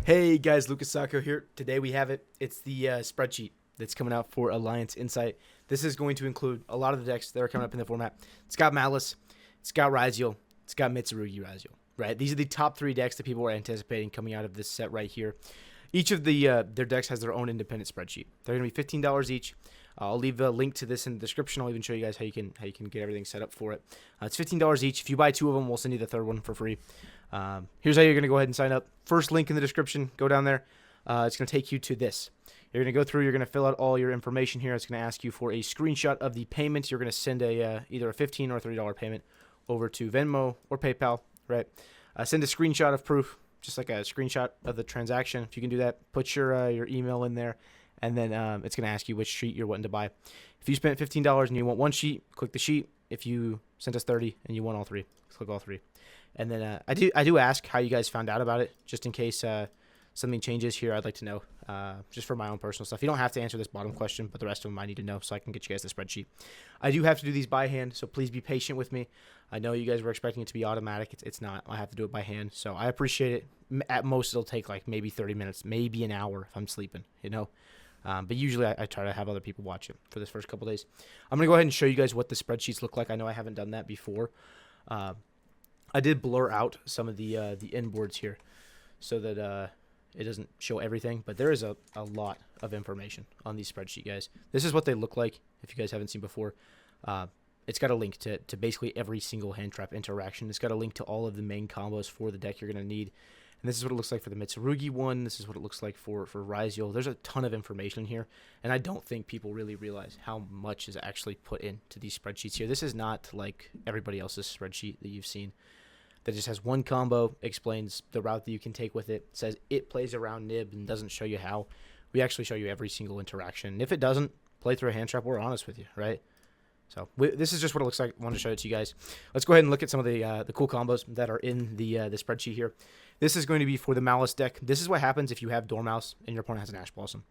Hey guys, Lucas Sacco here. Today we have it. It's the spreadsheet that's coming out for Alliance Insight. This is going to include a lot of the decks that are coming up in the format. It's got Maliss, it's got Ryzeal, it's got Mitsurugi Risio. Right? These are the top 3 decks that people are anticipating coming out of this set right here. Each of their decks has their own independent spreadsheet. They're going to be $15 each. I'll leave a link to this in the description. I'll even show you guys how you can get everything set up for it. It's $15 each. If you buy 2 of them, we'll send you the third one for free. Here's how you're going to go ahead and sign up. First link in the description. Go down there. It's going to take you to this. You're going to go through. You're going to fill out all your information here. It's going to ask you for a screenshot of the payment. You're going to send either a $15 or $30 payment over to Venmo or PayPal. Right. Send a screenshot of proof, just like a screenshot of the transaction. If you can do that, put your email in there. And then it's going to ask you which sheet you're wanting to buy. If you spent $15 and you want one sheet, click the sheet. If you sent us 30 and you want all 3, click all 3. And then I do ask how you guys found out about it, just in case something changes here. I'd like to know, just for my own personal stuff. You don't have to answer this bottom question, but the rest of them I need to know so I can get you guys the spreadsheet. I do have to do these by hand, so please be patient with me. I know you guys were expecting it to be automatic. It's not. I have to do it by hand, so I appreciate it. At most, it'll take like maybe 30 minutes, maybe an hour if I'm sleeping, you know. But usually I try to have other people watch it for this first couple days. I'm going to go ahead and show you guys what the spreadsheets look like. I know I haven't done that before. I did blur out some of the inboards here so that it doesn't show everything. But there is a lot of information on these spreadsheet, guys. This is what they look like if you guys haven't seen before. It's got a link to basically every single hand trap interaction. It's got a link to all of the main combos for the deck you're going to need. And this is what it looks like for the Mitsurugi one. This is what it looks like for Ryzeal. There's a ton of information here, and I don't think people really realize how much is actually put into these spreadsheets here. This is not like everybody else's spreadsheet that you've seen that just has one combo, explains the route that you can take with it, says it plays around Nib, and doesn't show you how. We actually show you every single interaction. And if it doesn't play through a hand trap, we're honest with you, right? So this is just what it looks like. I want to show it to you guys. Let's go ahead and look at some of the cool combos that are in the spreadsheet here. This is going to be for the Maliss deck. This is what happens if you have Dormouse and your opponent has an Ash Blossom.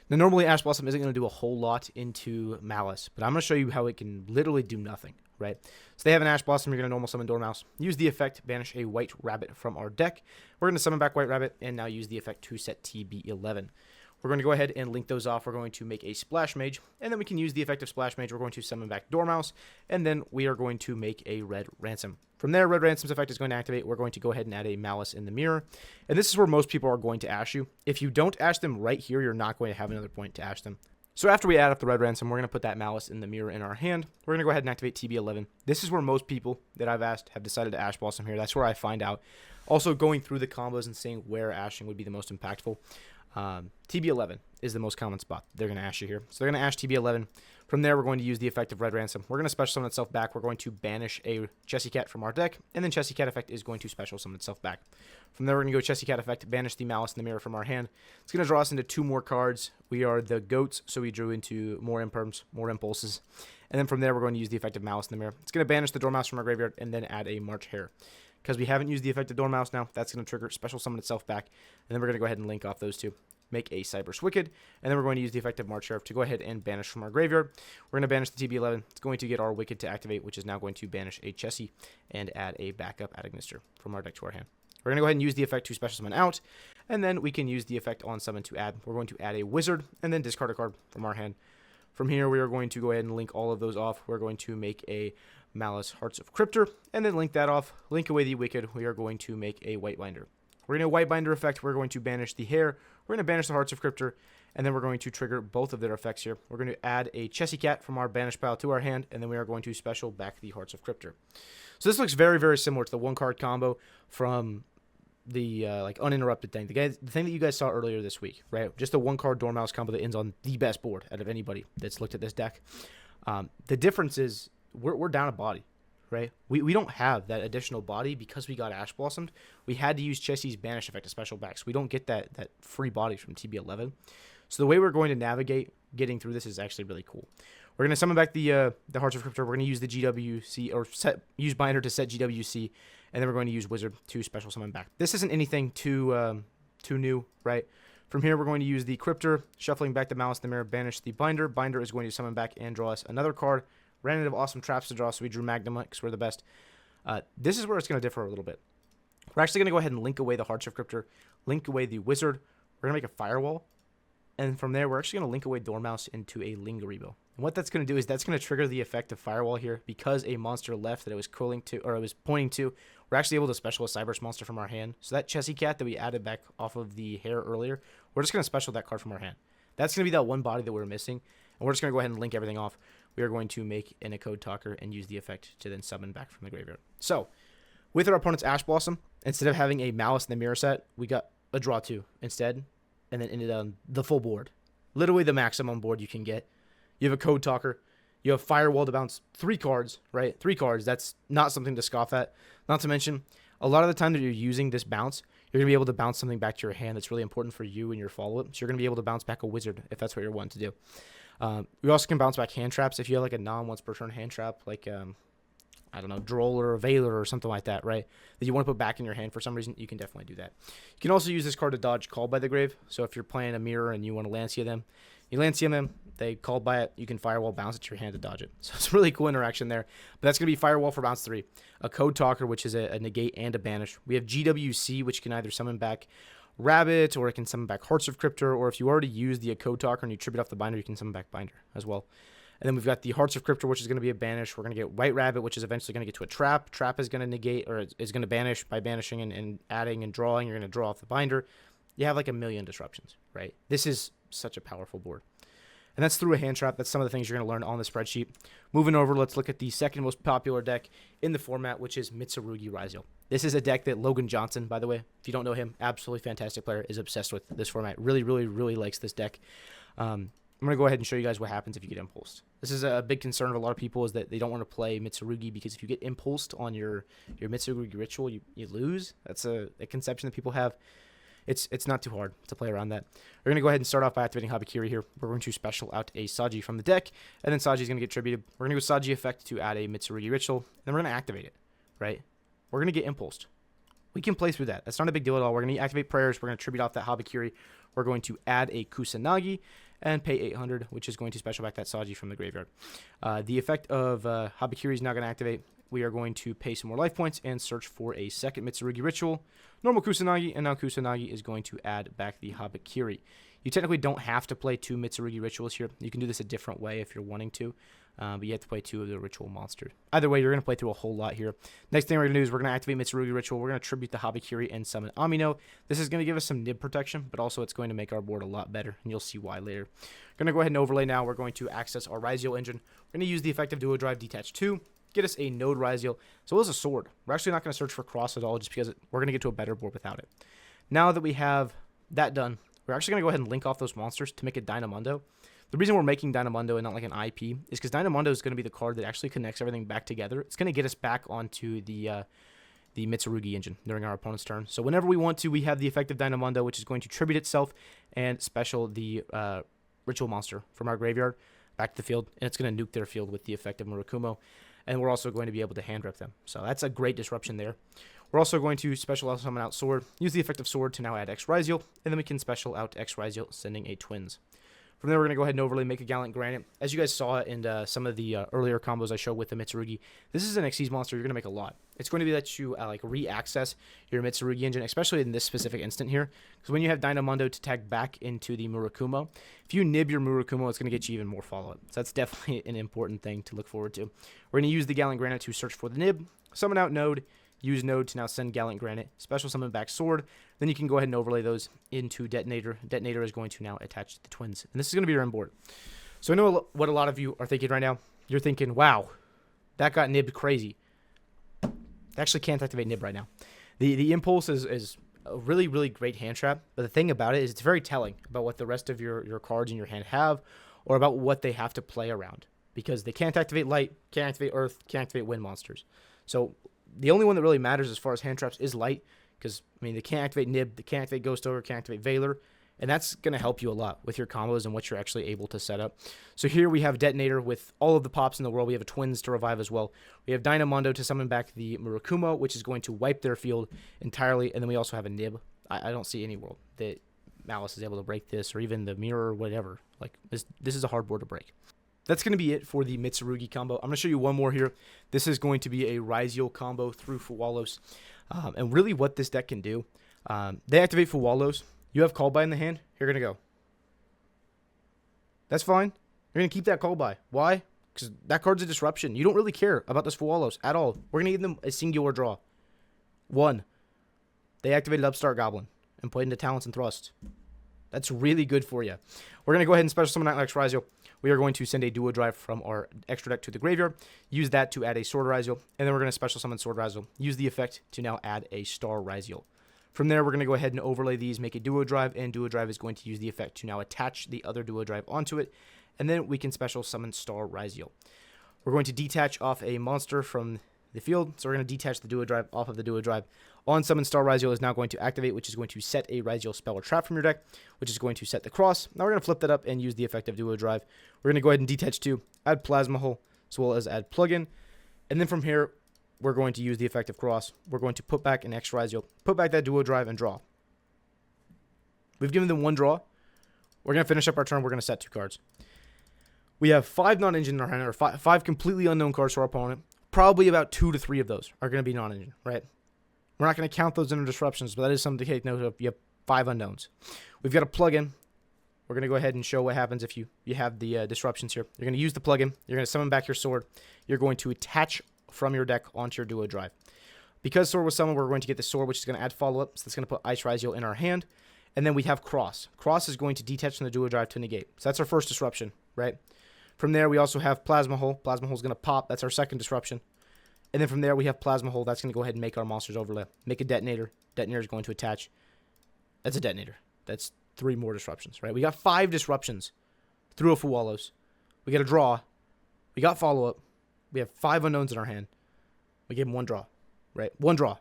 Now, normally Ash Blossom isn't going to do a whole lot into Maliss, but I'm going to show you how it can literally do nothing, right? So they have an Ash Blossom. You're going to normal summon Dormouse. Use the effect, banish a White Rabbit from our deck. We're going to summon back White Rabbit, and now use the effect to set TB11. We're going to go ahead and link those off. We're going to make a Splash Mage, and then we can use the effect of Splash Mage. We're going to summon back Dormouse, and then we are going to make a Red Ransom. From there, Red Ransom's effect is going to activate. We're going to go ahead and add a Maliss in the mirror, and this is where most people are going to Ash you. If you don't Ash them right here, you're not going to have another point to Ash them. So after we add up the Red Ransom, we're going to put that Maliss in the mirror in our hand. We're going to go ahead and activate TB11. This is where most people that I've asked have decided to Ash Blossom here. That's where I find out. Also, going through the combos and seeing where ashing would be the most impactful. TB11 is the most common spot. They're going to Ash you here. So they're going to Ash TB11. From there, we're going to use the effect of Red Ransom. We're going to special summon itself back. We're going to banish a Chessy Cat from our deck, and then Chessy Cat effect is going to special summon itself back. From there, we're going to go Chessy Cat effect, banish the Maliss in the mirror from our hand. It's going to draw us into 2 more cards. We are the goats, so we drew into more imperms, more impulses. And then from there, we're going to use the effect of Maliss in the mirror. It's going to banish the Dormouse from our graveyard, and then add a March Hare. Because we haven't used the effect of Dormouse now, that's going to trigger special summon itself back, and then we're going to go ahead and link off those 2. Make a Cyberse Wicked, and then we're going to use the effect of March Sheriff to go ahead and banish from our graveyard. We're going to banish the TB11. It's going to get our Wicked to activate, which is now going to banish a Chessy and add a backup Administer from our deck to our hand. We're going to go ahead and use the effect to special summon out, and then we can use the effect on summon to add. We're going to add a Wizard, and then discard a card from our hand. From here, we are going to go ahead and link all of those off. We're going to make a Maliss Hearts of Cryptor, and then link that off. Link away the Wicked. We are going to make a White Binder. We're going to White Binder effect. We're going to banish the Hare. We're going to banish the Hearts of Cryptor, and then we're going to trigger both of their effects here. We're going to add a Chessy Cat from our banish pile to our hand, and then we are going to special back the Hearts of Cryptor. So this looks very, very similar to the 1-card combo from the like uninterrupted thing. The thing that you guys saw earlier this week, right? Just a 1-card Dormouse combo that ends on the best board out of anybody that's looked at this deck. The difference is we're down a body. Right? We don't have that additional body because we got Ash Blossomed. We had to use Chessy's Banish effect to special back, so we don't get that free body from TB11. So the way we're going to navigate getting through this is actually really cool. We're going to summon back the Hearts of Cryptor. We're going to use the GWC, or use Binder to set GWC, and then we're going to use Wizard to special summon back. This isn't anything too new, right? From here, we're going to use the Cryptor, shuffling back the Maliss in the mirror, banish the Binder. Binder is going to summon back and draw us another card. Ran out of awesome traps to draw, so we drew Magnum because we're the best. This is where it's going to differ a little bit. We're actually going to go ahead and link away the Hearts of Cryptor, link away the wizard. We're going to make a firewall. And from there, we're actually going to link away Dormouse into a Lingaribo. And what that's going to do is that's going to trigger the effect of firewall here because a monster left that it was curling to, or it was pointing to. We're actually able to special a Cyberse monster from our hand. So that Chessy Cat that we added back off of the hair earlier, we're just going to special that card from our hand. That's going to be that one body that we're missing. And we're just going to go ahead and link everything off. We are going to make an Encode Talker and use the effect to then summon back from the graveyard. So, with our opponent's Ash Blossom, instead of having a Maliss in the mirror set, we got a draw 2 instead, and then ended on the full board. Literally the maximum board you can get. You have a Code Talker. You have Firewall to bounce 3 cards, right? 3 cards. That's not something to scoff at. Not to mention, a lot of the time that you're using this bounce, you're going to be able to bounce something back to your hand that's really important for you and your follow-up. So you're going to be able to bounce back a wizard if that's what you're wanting to do. We also can bounce back hand traps if you have like a non-once per turn hand trap, like, I don't know, Droll or a Veiler or something like that, right? That you want to put back in your hand for some reason, you can definitely do that. You can also use this card to dodge Called by the Grave. So if you're playing a mirror and you want to Lancia them, you Lancia them, they Called by it, you can Firewall bounce it to your hand to dodge it. So it's a really cool interaction there. But that's going to be Firewall for bounce 3, a Code Talker, which is a negate and a banish. We have GWC, which can either summon back Rabbit, or it can summon back Hearts of Cryptor, or if you already use the Code Talker and you tribute off the binder, you can summon back Binder as well. And then we've got the Hearts of Cryptor, which is going to be a banish. We're going to get White Rabbit, which is eventually going to get to a trap. Trap is going to negate, or is going to banish by banishing and adding and drawing. You're going to draw off the binder. You have like a million disruptions, right? This is such a powerful board. And that's through a hand trap. That's some of the things you're going to learn on the spreadsheet. Moving over, let's look at the second most popular deck in the format, which is Mitsurugi Risio. This is a deck that Logan Johnson, by the way, if you don't know him, absolutely fantastic player, is obsessed with this format. Really, really, really likes this deck. I'm going to go ahead and show you guys what happens if you get impulsed. This is a big concern of a lot of people, is that they don't want to play Mitsurugi because if you get impulsed on your Mitsurugi ritual, you lose. That's a conception that people have. It's not too hard to play around that. We're going to go ahead and start off by activating Habakiri here. We're going to special out a Saji from the deck, and then Saji's going to get tributed. We're going to go Saji effect to add a Mitsurugi Ritual, and then we're going to activate it, right? We're going to get impulsed. We can play through that. That's not a big deal at all. We're going to activate Prayers. We're going to tribute off that Habakiri. We're going to add a Kusanagi and pay 800, which is going to special back that Saji from the graveyard. The effect of Habakiri is now going to activate. We are going to pay some more life points and search for a second Mitsurugi Ritual, normal Kusanagi, and now Kusanagi is going to add back the Habakiri. You technically don't have to play 2 Mitsurugi Rituals here. You can do this a different way if you're wanting to, but you have to play 2 of the Ritual monsters. Either way, you're going to play through a whole lot here. Next thing we're going to do is we're going to activate Mitsurugi Ritual. We're going to tribute the Habakiri and summon Amino. This is going to give us some nib protection, but also it's going to make our board a lot better, and you'll see why later. We're going to go ahead and overlay now. We're going to access our Ryzeal engine. We're going to use the effective Duo Drive Detach 2. Get us a node Ryzeal, as well as a sword. We're actually not going to search for cross at all, just because we're going to get to a better board without it. Now that we have that done, we're actually going to go ahead and link off those monsters to make a Dynamundo. The reason we're making Dynamundo and not like an IP is because Dynamundo is going to be the card that actually connects everything back together. It's going to get us back onto the Mitsurugi engine during our opponent's turn. So whenever we want to, we have the effective Dynamundo, which is going to tribute itself and special the ritual monster from our graveyard back to the field, and it's going to nuke their field with the effective Murakumo. And we're also going to be able to hand rep them. So that's a great disruption there. We're also going to special summon out Sword, use the effective Sword to now add X Ryzeal, and then we can special out X Ryzeal, sending a Twins. From there, we're going to go ahead and overlay, make a Gallant Granite. As you guys saw in some of the earlier combos I showed with the Mitsurugi, this is an Xyz monster you're going to make a lot. It's going to be that you like re-access your Mitsurugi engine, especially in this specific instant here. Because when you have Dynamundo to tag back into the Murakumo, if you nib your Murakumo, it's going to get you even more follow-up. So that's definitely an important thing to look forward to. We're going to use the Gallant Granite to search for the nib, summon out Node, use Node to now send Gallant Granite, special summon back Sword. Then you can go ahead and overlay those into Detonator. Detonator is going to now attach the Twins. And this is going to be your end board. So I know what a lot of you are thinking right now. You're thinking, wow, that got nibbed crazy. Actually can't activate nib right now. The impulse is a really, really great hand trap. But the thing about it is it's very telling about what the rest of your cards in your hand have, or about what they have to play around. Because they can't activate light, can't activate earth, can't activate wind monsters. So the only one that really matters as far as hand traps is light, because, I mean, they can't activate Nib, they can't activate Ghost Ogre, can't activate Veiler, and that's going to help you a lot with your combos and what you're actually able to set up. So here we have Detonator with all of the pops in the world. We have a Twins to revive as well. We have Dynamundo to summon back the Murakumo, which is going to wipe their field entirely, and then we also have a Nib. I don't see any world that Maliss is able to break this, or even the Mirror or whatever. Like, this is a hard board to break. That's going to be it for the Mitsurugi combo. I'm going to show you one more here. This is going to be a Ryzeal combo through Fuwalos. And really what this deck can do, They activate for Wallows. You have Call By in the hand. You're going to go. That's fine. You're going to keep that Call By. Why? Because that card's a disruption. You don't really care about this Wallows at all. We're going to give them a singular draw. 1. They activated Upstart Goblin and played into Talents and Thrust. That's really good for you. We're going to go ahead and special summon Nightlax Ryzeal. We are going to send a duo drive from our extra deck to the graveyard. Use that to add a Sword Ryzeal. And then we're going to special summon Sword Ryzeal. Use the effect to now add a Star Ryzeal. From there, we're going to go ahead and overlay these, make a duo drive, and duo drive is going to use the effect to now attach the other duo drive onto it. And then we can special summon Star Ryzeal. We're going to detach off a monster from the field. So we're going to detach the duo drive off of the duo drive. On summon, Star Ryzeal is now going to activate, which is going to set a Ryzeal spell or trap from your deck, which is going to set the cross. Now we're going to flip that up and use the effect of duo drive. We're going to go ahead and detach 2, add Plasma Hole, as well as add plugin. And then from here, we're going to use the effect of cross. We're going to put back an X Ryzeal, put back that duo drive, and draw. We've given them 1 draw. We're going to finish up our turn. We're going to set 2 cards. We have 5 non-engine in our hand, or 5 completely unknown cards to our opponent. Probably about 2 to 3 of those are going to be non-engine, right? We're not going to count those under disruptions, but that is something to take note of. You have 5 unknowns. We've got a plugin. We're going to go ahead and show what happens if you have the disruptions here. You're going to use the plugin. You're going to summon back your sword. You're going to attach from your deck onto your duo drive. Because sword was summoned, we're going to get the sword, which is going to add follow-up. So that's going to put Ice Ryzeal in our hand. And then we have cross. Cross is going to detach from the duo drive to negate. So that's our first disruption, right? From there, we also have Plasma Hole. Plasma Hole is going to pop. That's our second disruption. And then from there, we have Plasma Hole. That's going to go ahead and make our monsters overlay. Make a detonator. Detonator is going to attach. That's a detonator. That's 3 more disruptions, right? We got 5 disruptions through a Fuwalos. We got a draw. We got follow-up. We have 5 unknowns in our hand. We gave them 1 draw, right? 1 draw.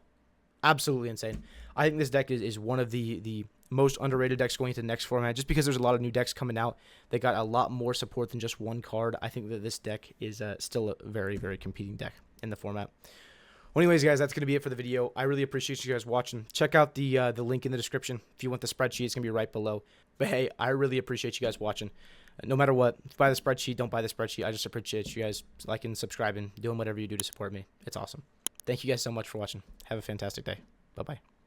Absolutely insane. I think this deck is one of the most underrated decks going into the next format, just because there's a lot of new decks coming out. They got a lot more support than just 1 card. I think that this deck is still a very, very competing deck in the format. Well, anyways, guys, that's going to be it for the video. I really appreciate you guys watching. Check out the link in the description. If you want the spreadsheet, it's going to be right below. But hey, I really appreciate you guys watching. No matter what, if you buy the spreadsheet, don't buy the spreadsheet. I just appreciate you guys liking, subscribing, doing whatever you do to support me. It's awesome. Thank you guys so much for watching. Have a fantastic day. Bye-bye.